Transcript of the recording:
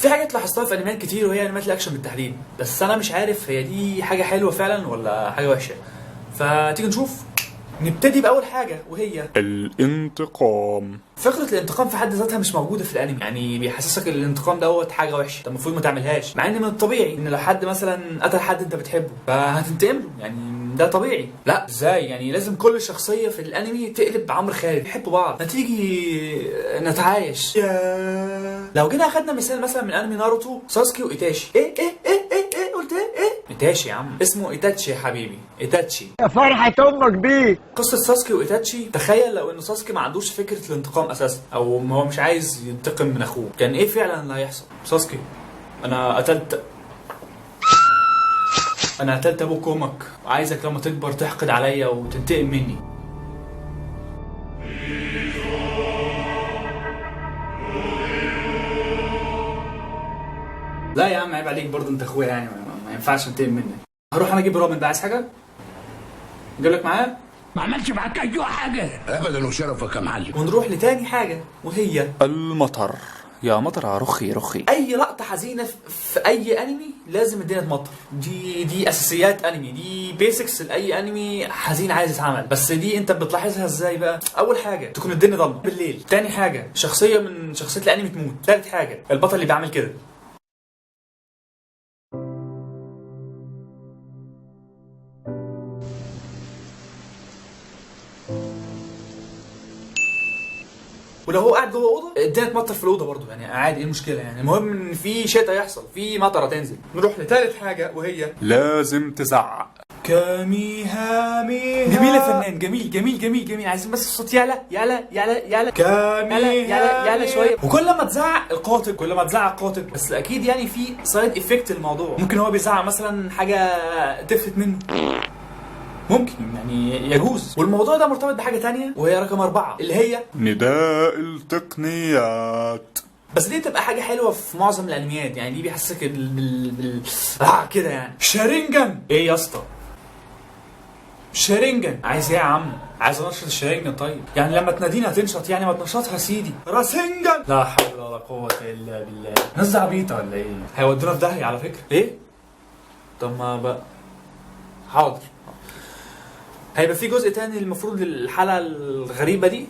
في حاجات لاحظتها في انميات كتير وهي انميات الاكشن بالتحديد، بس انا مش عارف هي دي حاجه حلوه فعلا ولا حاجه وحشه. فتيجي نشوف. نبتدي باول حاجه وهي الانتقام. فكره الانتقام في حد ذاتها مش موجوده في الانمي، يعني بيحسسك الانتقام دوت حاجه وحشه، انت المفروض ما تعملهاش، مع ان من الطبيعي ان لو حد مثلا قتل حد انت بتحبه فهتنتقم له، يعني ده طبيعي. لا ازاي يعني؟ لازم كل شخصيه في الانمي تقلب عمرو خالد، بيحبوا بعض، نتيجي نتعايش. لو جينا اخدنا مثال مثلا من انمي ناروتو، ساسكي وايتاشي. ايه قلت ايه؟ ايتاشي يا عم، اسمه ايتاتشي يا حبيبي، ايتاتشي. يا فرحة امك بيه. قصة ساسكي وايتاتشي، تخيل لو ان ساسكي ما عندوش فكرة الانتقام اساسا، او هو مش عايز ينتقم من اخوه، كان ايه فعلا اللي هيحصل؟ ساسكي، انا قتلت ابوك وامك، وعايزك لما تكبر تحقد عليا وتنتقم مني. لا يا عم عيب عليك برضه، انت اخويا يعني ما ينفعش انتقم منك. هروح انا اجيب رامن بقى، عايز حاجة؟ اجيب لك معايا؟ ما عملش معاك اي حاجه ابدا وشرفك يا معلم. ونروح لتاني حاجة وهي المطر. يا مطر يا رخي. اي لقطه حزينه في اي انمي لازم الدنيا تمطر، دي اساسيات انمي، دي بيسكس لاي انمي حزين عايز يتعمل. بس دي انت بتلاحظها ازاي بقى؟ اول حاجه تكون الدنيا ضلمه بالليل، تاني حاجه شخصيه من شخصيات الانمي تموت، تالت حاجه البطل اللي بيعمل كده. ولو هو قاعد جوه اوضه الدنيا تمطر في الاوضه برضه، يعني عادي، ايه المشكله يعني؟ المهم ان في شتاء يحصل، في مطره تنزل. نروح لثالث حاجه وهي لازم تزعق. كاميها ميها. جميل يا فنان، جميل. عايزين بس الصوت يعلى يعلى شويه. وكل ما تزعق القاطب، بس اكيد يعني في سايد افكت الموضوع، ممكن هو بيزعق مثلا حاجه تفلت منه، ممكن يعني يجوز. والموضوع ده مرتبط بحاجه تانية وهي رقم 4 اللي هي نداء التقنيات. بس دي بتبقى حاجه حلوه في معظم الانميات، يعني دي بيحسسك كده يعني. شارينجان. ايه يا اسطى؟ شارينجان عايز ايه يا عم؟ عايز انشط الشارينجان. طيب يعني لما تناديني هتنشط، يعني ما تنشطها يا سيدي. راسينجان. لا حول ولا قوه الا بالله. ناس عبيطه ولا ايه؟ هيودونا في داهيه على فكره. ايه؟ طب ما بقى حاضر، هيبقى في جزء تاني المفروض للحلقه الغريبه دي.